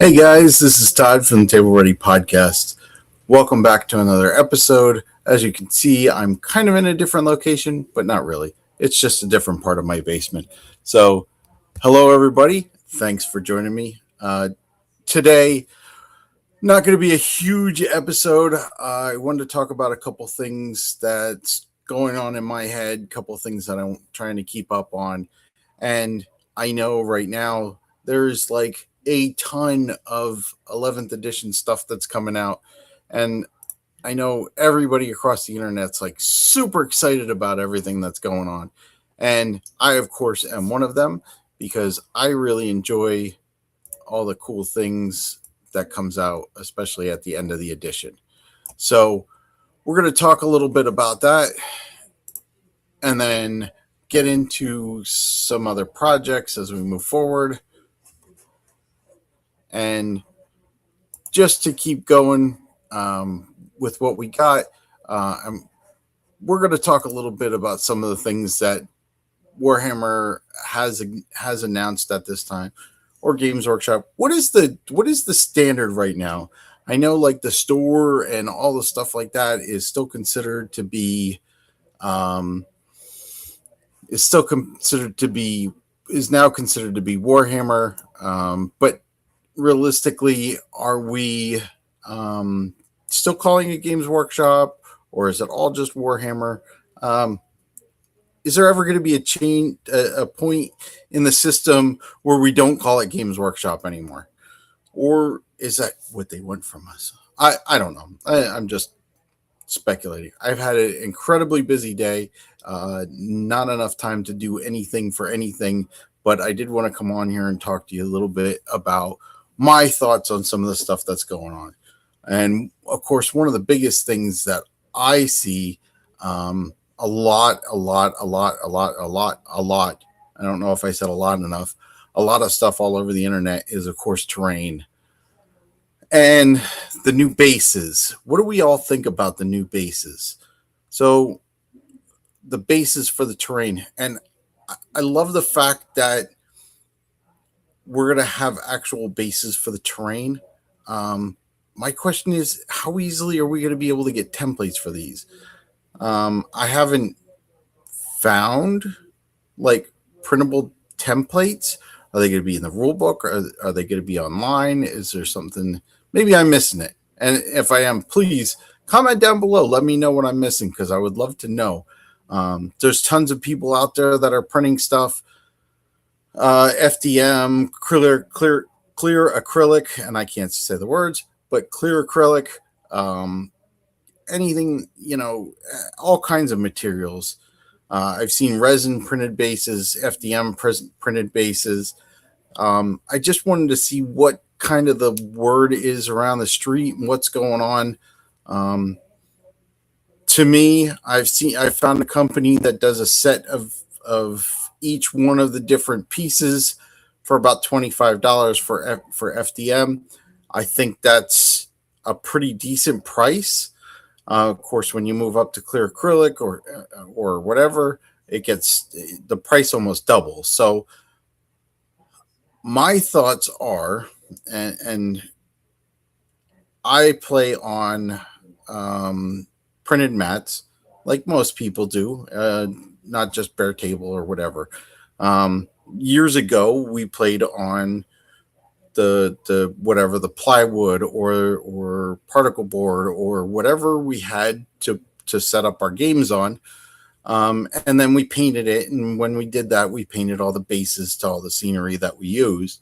Hey guys, this is Todd from the Table Ready Podcast. Welcome back to another episode. As you can see, I'm kind of in a different location, but not really. It's just a different part of my basement. So, hello everybody. Thanks for joining me. Today, not going to be a huge episode. I wanted to talk about a couple things that's going on in my head, a couple things that I'm trying to keep up on. And I know right now there's like a ton of 11th edition stuff that's coming out. And I know everybody across the internet's like super excited about everything that's going on. And I, of course, am one of them because I really enjoy all the cool things that comes out, especially at the end of the edition. So we're going to talk a little bit about that and then get into some other projects as we move forward. And just to keep going with what we got, we're going to talk a little bit about some of the things that Warhammer has announced at this time, or Games Workshop. What is the standard right now? I know like the store and all the stuff like that is still considered to be is now considered to be Warhammer, but realistically, are we still calling it Games Workshop, or is it all just Warhammer? Is there ever going to be a point in the system where we don't call it Games Workshop anymore? Or is that what they want from us? I don't know. I'm just speculating. I've had an incredibly busy day, not enough time to do anything for anything, but I did want to come on here and talk to you a little bit about my thoughts on some of the stuff that's going on. And of course, one of the biggest things that I see a lot. I don't know if I said a lot enough. A lot of stuff all over the internet is, of course, terrain. And the new bases. What do we all think about the new bases? So, the bases for the terrain. And I love the fact that we're going to have actual bases for the terrain. My question is, how easily are we going to be able to get templates for these? I haven't found like printable templates. Are they going to be in the rule book? Are they going to be online? Is there something? Maybe I'm missing it. And if I am, please comment down below. Let me know what I'm missing because I would love to know. There's tons of people out there that are printing stuff. FDM, clear acrylic, and I can't say the words, but clear acrylic, anything, all kinds of materials. I've seen resin printed bases, FDM printed bases. I just wanted to see what kind of the word is around the street and what's going on. To me, I've found a company that does a set of each one of the different pieces for about $25 for FDM. I think that's a pretty decent price. Of course, when you move up to clear acrylic or whatever, it gets the price almost doubles. So my thoughts are, and I play on printed mats like most people do, not just bare table or whatever. Years ago, we played on the whatever, the plywood or particle board or whatever we had to set up our games on. And then we painted it. And when we did that, we painted all the bases to all the scenery that we used.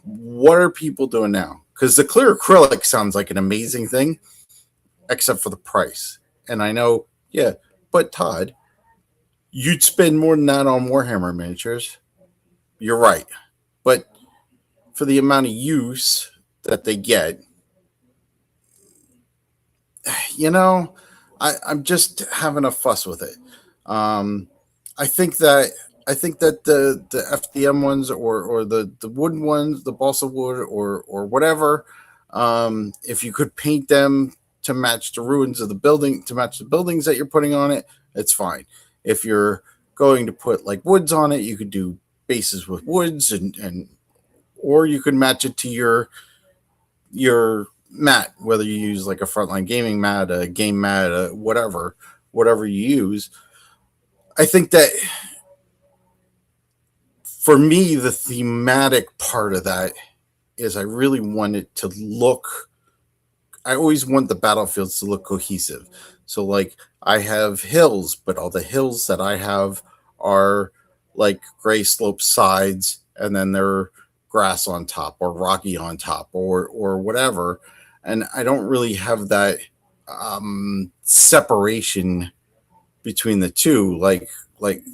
What are people doing now? Because the clear acrylic sounds like an amazing thing, except for the price. And I know, yeah, but Todd, you'd spend more than that on Warhammer miniatures. You're right. But for the amount of use that they get, I'm just having a fuss with it. I think that the FDM ones or the wooden ones, the balsa wood or whatever, if you could paint them to match the ruins of the building, to match the buildings that you're putting on it, it's fine. If you're going to put like woods on it, you could do bases with woods and or you could match it to your mat, whether you use like a frontline gaming mat, a game mat, whatever you use. I think that for me, the thematic part of that is I really want it to look. I always want the battlefields to look cohesive. So like I have hills, but all the hills that I have are like gray slope sides, and then they're grass on top or rocky on top or whatever. And I don't really have that separation between the two, like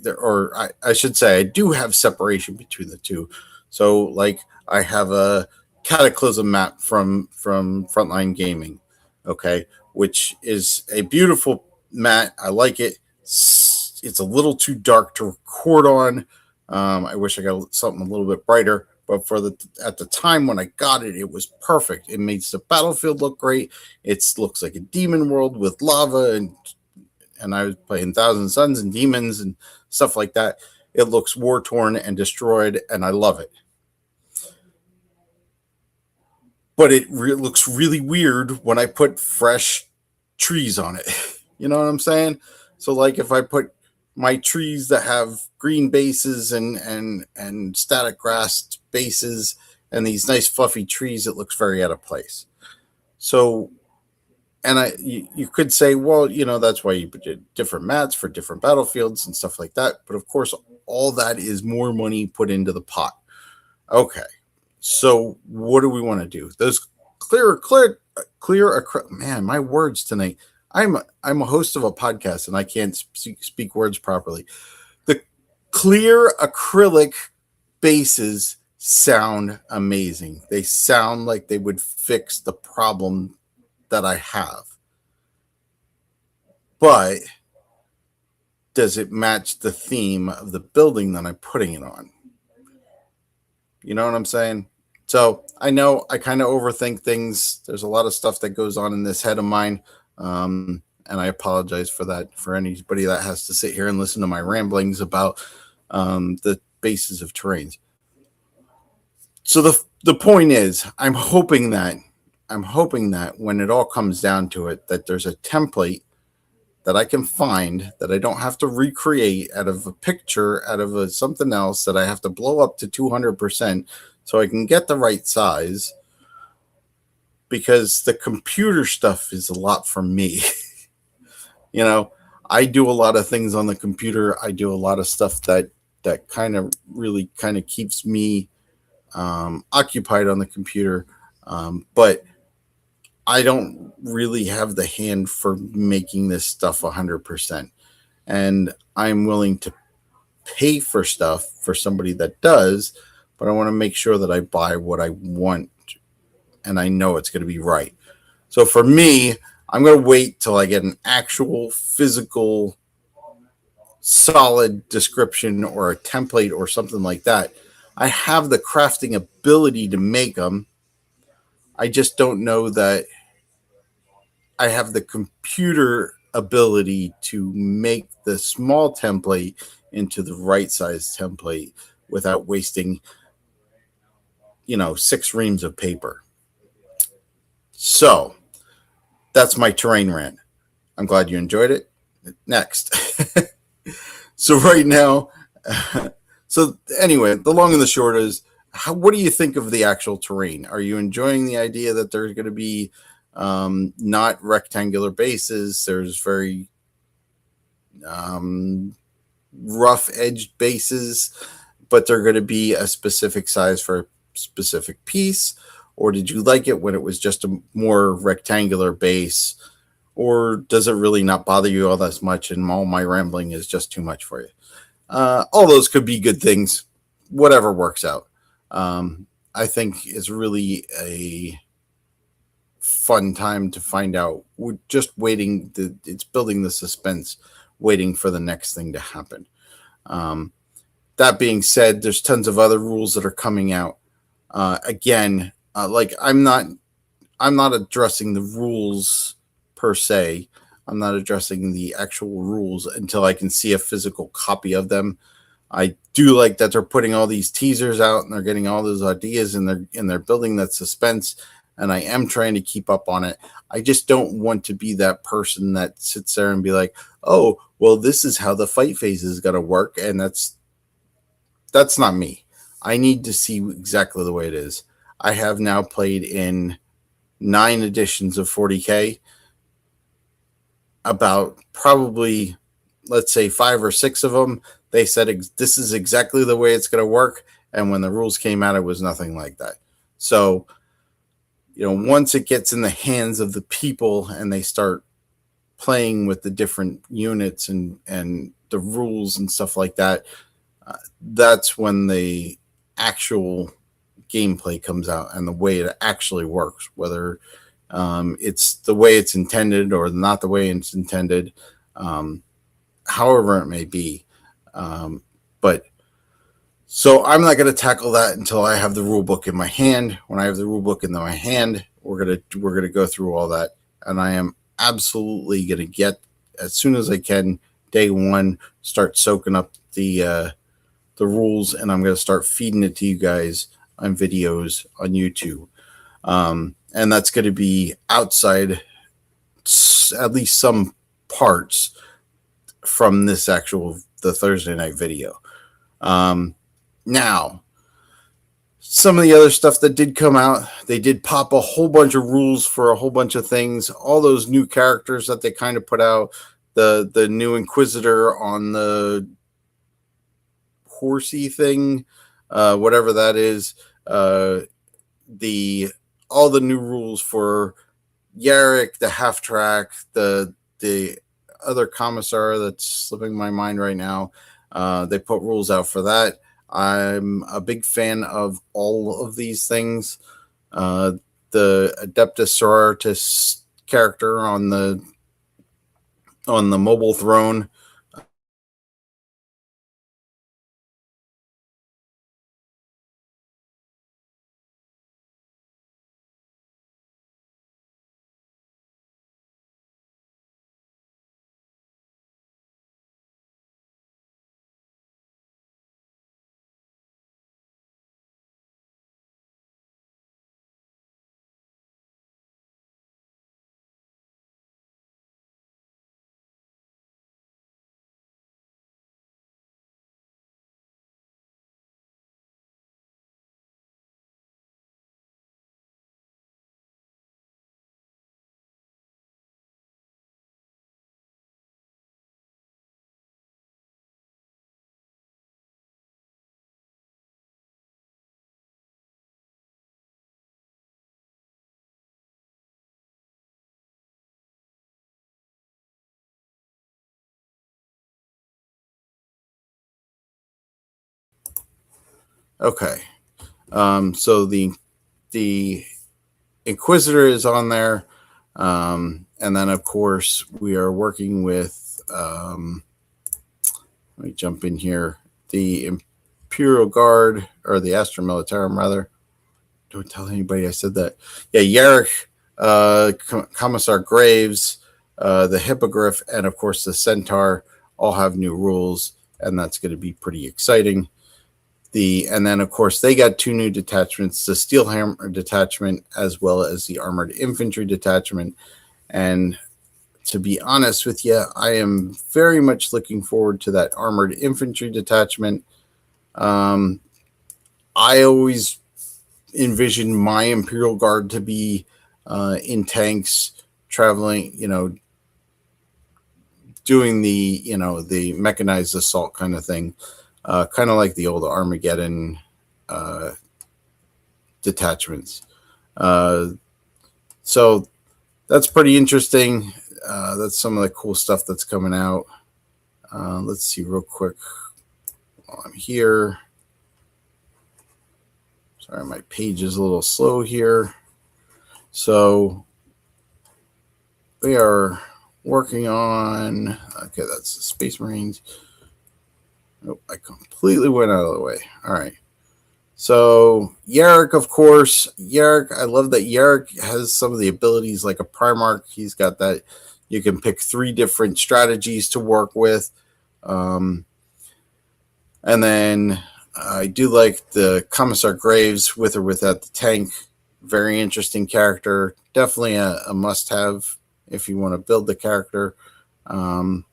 there, or I should say I do have separation between the two. So like I have a cataclysm map from Frontline Gaming, okay, which is a beautiful mat. I like it. It's a little too dark to record on. I wish I got something a little bit brighter, but for the at the time when I got it, it was perfect. It makes the battlefield look great. It looks like a demon world with lava, and I was playing Thousand Suns and Demons and stuff like that. It looks war torn and destroyed, and I love it. But it looks really weird when I put fresh trees on it. You know what I'm saying? So, like, if I put my trees that have green bases and static grass bases and these nice fluffy trees, it looks very out of place. So and you could say, well, that's why you put different mats for different battlefields and stuff like that. But of course, all that is more money put into the pot. Okay, so what do we want to do? Those clear. Man, my words tonight. I'm a host of a podcast and I can't speak words properly. The clear acrylic bases sound amazing. They sound like they would fix the problem that I have. But does it match the theme of the building that I'm putting it on? You know what I'm saying? So I know I kind of overthink things. There's a lot of stuff that goes on in this head of mine. And I apologize for that, for anybody that has to sit here and listen to my ramblings about the bases of terrains. So the point is, I'm hoping that when it all comes down to it, that there's a template that I can find that I don't have to recreate out of a picture, out of something else that I have to blow up to 200% so I can get the right size, because the computer stuff is a lot for me. I do a lot of things on the computer. I do a lot of stuff that kind of really kind of keeps me occupied on the computer. But I don't really have the hand for making this stuff 100%. And I'm willing to pay for stuff for somebody that does, but I want to make sure that I buy what I want and I know it's going to be right. So for me, I'm going to wait till I get an actual physical solid description or a template or something like that. I have the crafting ability to make them. I just don't know that I have the computer ability to make the small template into the right size template without wasting, 6 reams of paper. So that's my terrain rant. I'm glad you enjoyed it. Next. So right now, so anyway, the long and the short is, what do you think of the actual terrain? Are you enjoying the idea that there's going to be not rectangular bases? There's very rough edged bases, but they're going to be a specific size for a specific piece? Or did you like it when it was just a more rectangular base? Or does it really not bother you all that much and all my rambling is just too much for you? All those could be good things. Whatever works out. I think it's really a fun time to find out. We're just waiting. It's building the suspense, waiting for the next thing to happen. That being said, there's tons of other rules that are coming out. Again, like I'm not addressing the rules per se. I'm not addressing the actual rules until I can see a physical copy of them. I do like that they're putting all these teasers out and they're getting all those ideas and they're building that suspense. and I am trying to keep up on it. I just don't want to be that person that sits there and be like, oh, well, this is how the fight phase is going to work. And that's not me. I need to see exactly the way it is. I have now played in 9 editions of 40K. About probably, let's say, 5 or 6 of them, they said this is exactly the way it's going to work. And when the rules came out, it was nothing like that. So, once it gets in the hands of the people and they start playing with the different units and the rules and stuff like that, that's when the actual gameplay comes out and the way it actually works, whether it's the way it's intended or not the way it's intended, however it may be. But so I'm not going to tackle that until I have the rule book in my hand. When I have the rule book in my hand, we're gonna go through all that, and I am absolutely going to get, as soon as I can, day one, start soaking up the rules, and I'm going to start feeding it to you guys on videos on YouTube. And that's going to be outside at least some parts from this the Thursday night video. Now, some of the other stuff that did come out, they did pop a whole bunch of rules for a whole bunch of things. All those new characters that they kind of put out, the new Inquisitor on the horsey thing, whatever that is, all the new rules for Yarrick, the half track, the other commissar that's slipping my mind right now. They put rules out for that. I'm a big fan of all of these things. The Adeptus Sororitas character on the mobile throne. Okay. So the Inquisitor is on there. And then, of course, we are working with, let me jump in here, the Imperial Guard, or the Astra Militarum, rather. Don't tell anybody I said that. Yeah, Yarrick, Commissar Graves, the Hippogriff, and, of course, the Centaur all have new rules, and that's going to be pretty exciting. And then, of course, they got 2 new detachments, the Steel Hammer detachment as well as the Armored Infantry detachment. And to be honest with you, I am very much looking forward to that Armored Infantry detachment. I always envisioned my Imperial Guard to be in tanks, traveling, doing the mechanized assault kind of thing. Kind of like the old Armageddon detachments. So that's pretty interesting. That's some of the cool stuff that's coming out. Let's see real quick while I'm here. Sorry, my page is a little slow here. So we are working on, okay, that's the Space Marines. Nope, I completely went out of the way. All right. So Yarrick, of course. Yarrick, I love that Yarrick has some of the abilities like a Primarch. He's got that. You can pick 3 different strategies to work with. And then I do like the Commissar Graves with or without the tank. Very interesting character. Definitely a must-have if you want to build the character. Then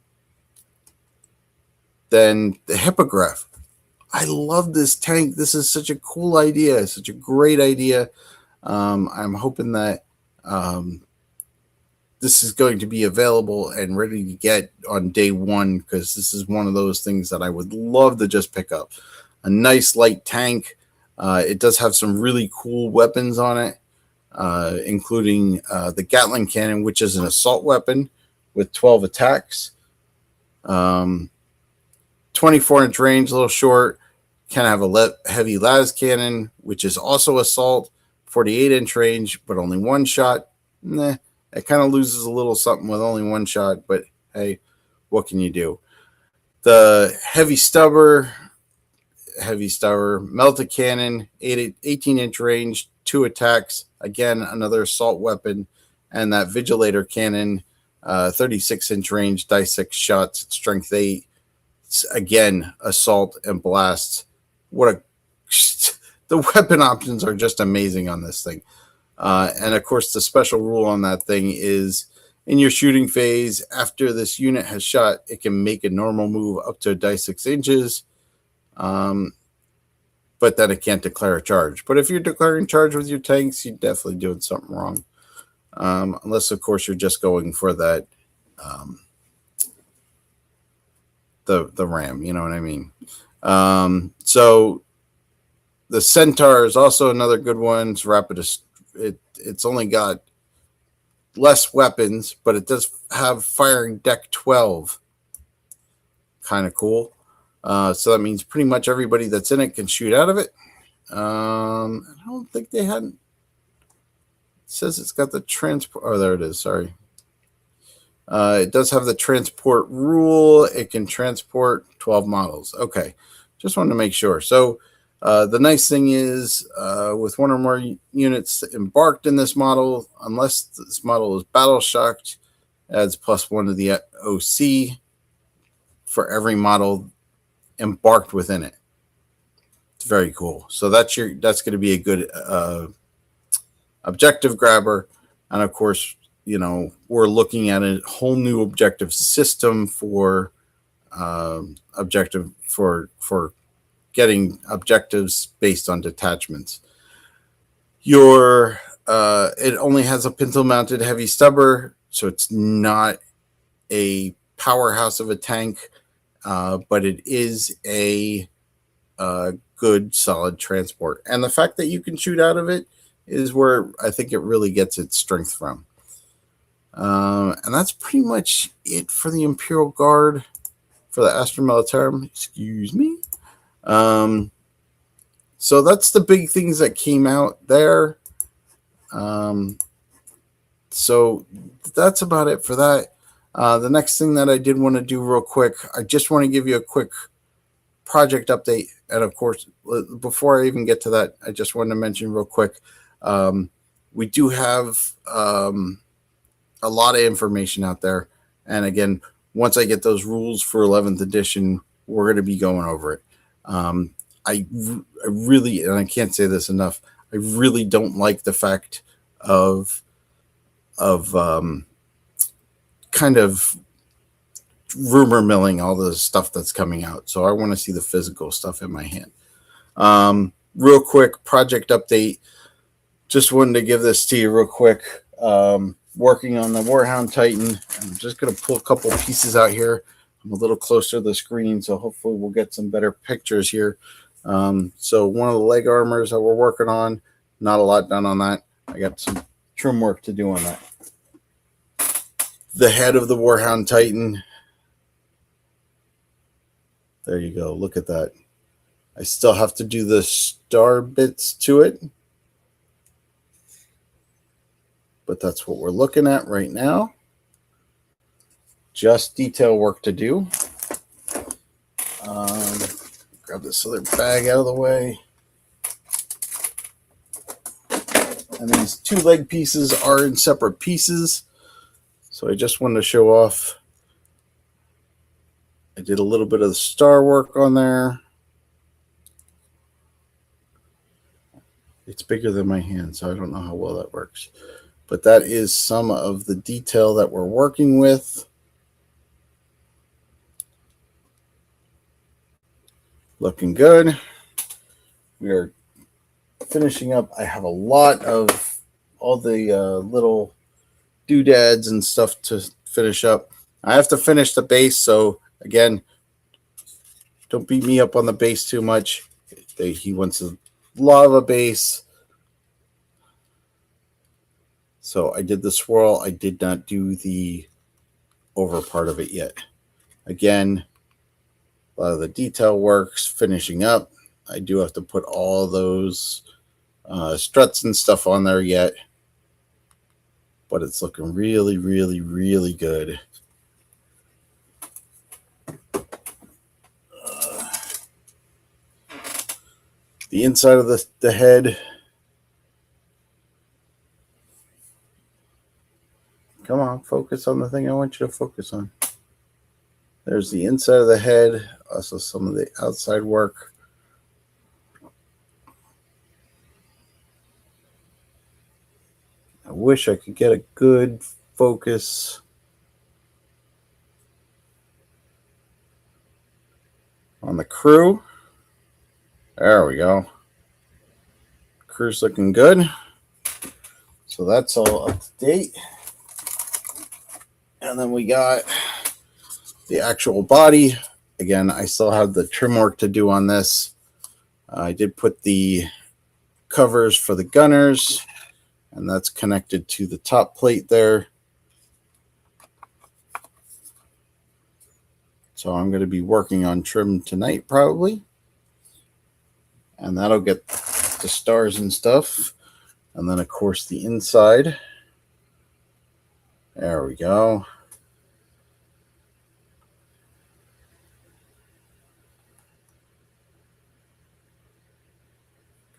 the Hippogriff. I love this tank. This is such a cool idea. Such a great idea. I'm hoping that this is going to be available and ready to get on day one, because this is one of those things that I would love to just pick up. A nice light tank. It does have some really cool weapons on it, including the Gatling cannon, which is an assault weapon with 12 attacks. 24-inch range, a little short. Can have a heavy las cannon, which is also assault. 48-inch range, but only one shot. Nah, it kind of loses a little something with only one shot, but hey, what can you do? The heavy stubber, melted cannon, 18-inch range, 2 attacks. Again, another assault weapon. And that vigilator cannon, 36-inch range, die 6 shots, strength 8. Again, assault and blast. The weapon options are just amazing on this thing. And of course, the special rule on that thing is in your shooting phase, after this unit has shot, it can make a normal move up to die 6 inches. But then it can't declare a charge. But if you're declaring charge with your tanks, you're definitely doing something wrong. Unless, of course, you're just going for that the ram, you know what I mean? So the Centaur is also another good one. It's rapid. It's only got less weapons, but it does have firing deck 12. Kind of cool. So that means pretty much everybody that's in it can shoot out of it. I don't think they had. It says it's got the transport. Oh, there it is. Sorry. It does have the transport rule. It can transport 12 models. Okay. Just wanted to make sure. So the nice thing is with one or more units embarked in this model, unless this model is battle shocked, adds +1 to the OC for every model embarked within it. It's very cool. So that's going to be a good objective grabber. And of course, you know, we're looking at a whole new objective system for getting objectives based on detachments. It only has a pintle mounted heavy stubber, so it's not a powerhouse of a tank, but it is a good solid transport. And the fact that you can shoot out of it is where I think it really gets its strength from. And that's pretty much it for the Imperial Guard, for the Astra Militarum. Excuse me. So that's the big things that came out there. So that's about it for that. The next thing that I did want to do real quick, I just want to give you a quick project update. And of course, before I even get to that, I just wanted to mention real quick, we do have a lot of information out there. And again, once I get those rules for 11th edition, we're going to be going over it. I really, and I can't say this enough, I really don't like the fact of kind of rumor milling all the stuff that's coming out. So I want to see the physical stuff in my hand. Real quick project update. Just wanted to give this to you real quick. Working on the Warhound Titan. I'm just going to pull a couple pieces out here. I'm a little closer to the screen, so hopefully we'll get some better pictures here. So one of the leg armors that we're working on, not a lot done on that. I got some trim work to do on that. The head of the Warhound Titan. There you go. Look at that. I still have to do the star bits to it, but that's what we're looking at right now. Just detail work to do. Grab this other bag out of the way. And these two leg pieces are in separate pieces. So I just wanted to show off. I did a little bit of the star work on there. It's bigger than my hand, so I don't know how well that works. But that is some of the detail that we're working with. Looking good. We are finishing up. I have a lot of all the little doodads and stuff to finish up. I have to finish the base, so again, don't beat me up on the base too much. He wants a lava base. So I did the swirl. I did not do the over part of it yet. Again, a lot of the detail works finishing up. I do have to put all those struts and stuff on there yet. But it's looking really, really, really good. The inside of the head. Come on, focus on the thing I want you to focus on. There's the inside of the head, also some of the outside work. I wish I could get a good focus on the crew. There we go. Crew's looking good. So that's all up to date. And then we got the actual body. Again, I still have the trim work to do on this. I did put the covers for the gunners, and that's connected to the top plate there. So I'm going to be working on trim tonight probably. And that'll get the stars and stuff. And then, of course, the inside. There we go.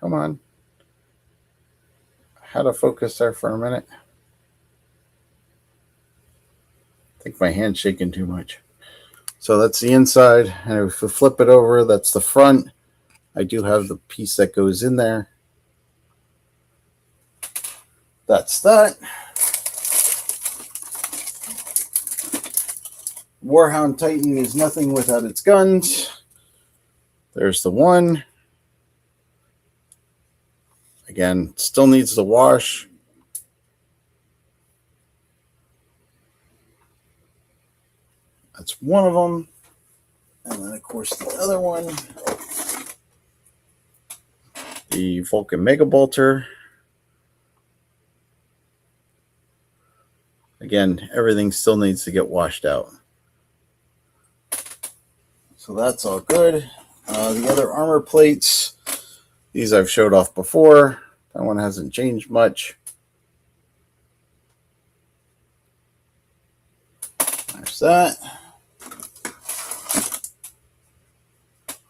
Come on. I had a focus there for a minute. I think my hand's shaking too much. So that's the inside. And if we flip it over, that's the front. I do have the piece that goes in there. That's that. Warhound Titan is nothing without its guns. There's the one. Again, still needs to wash. That's one of them. And then, of course, the other one. The Vulcan Mega Bolter. Again, everything still needs to get washed out. So that's all good. The other armor plates, these I've showed off before. That one hasn't changed much. There's that.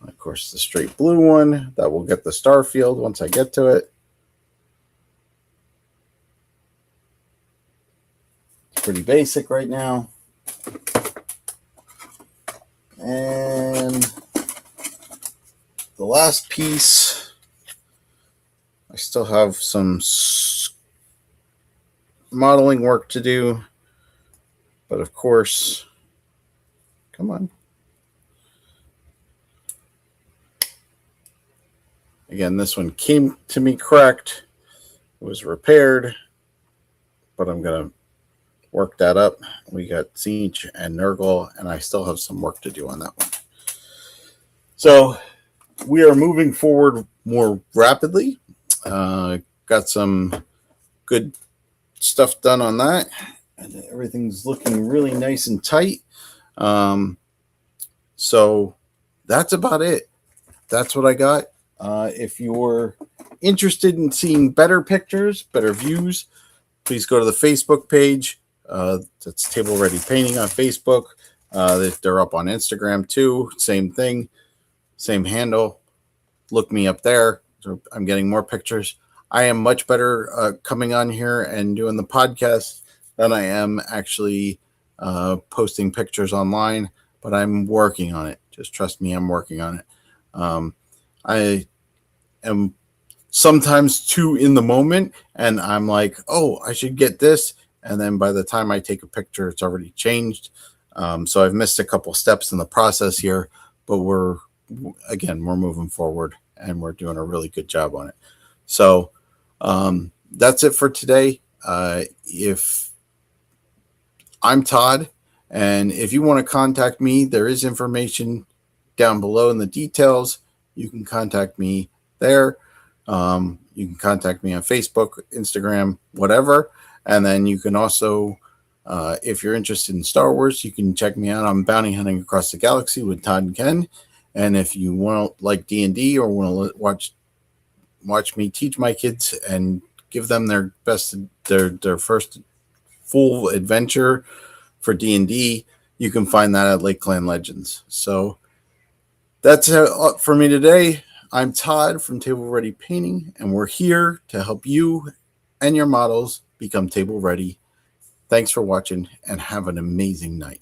Of course, the straight blue one. That will get the star field once I get to it. It's pretty basic right now. And the last piece, I still have some modeling work to do. But of course, come on. Again, this one came to me cracked. It was repaired. But I'm going to work that up. We got Siege and Nurgle, and I still have some work to do on that one. So we are moving forward more rapidly. Got some good stuff done on that. And everything's looking really nice and tight. So that's about it. That's what I got. If you're interested in seeing better pictures, better views, please go to the Facebook page. That's Table Ready Painting on Facebook. They're up on Instagram too. Same thing, same handle. Look me up there. So I'm getting more pictures. I am much better coming on here and doing the podcast than I am actually posting pictures online, but I'm working on it. Just trust me, I'm working on it. I am sometimes too in the moment, and I'm like, oh, I should get this, and then by the time I take a picture, it's already changed. So I've missed a couple steps in the process here, but we're moving forward, and we're doing a really good job on it. So that's it for today. If I'm Todd, and if you want to contact me, there is information down below in the details. You can contact me there. You can contact me on Facebook, Instagram, whatever. And then you can also, if you're interested in Star Wars, you can check me out on Bounty Hunting Across the Galaxy with Todd and Ken. And if you want to like D&D or want to watch me teach my kids and give them their first full adventure for D&D, you can find that at Lake Clan Legends. So that's it for me today. I'm Todd from Table Ready Painting, and we're here to help you and your models become table ready. Thanks for watching, and have an amazing night.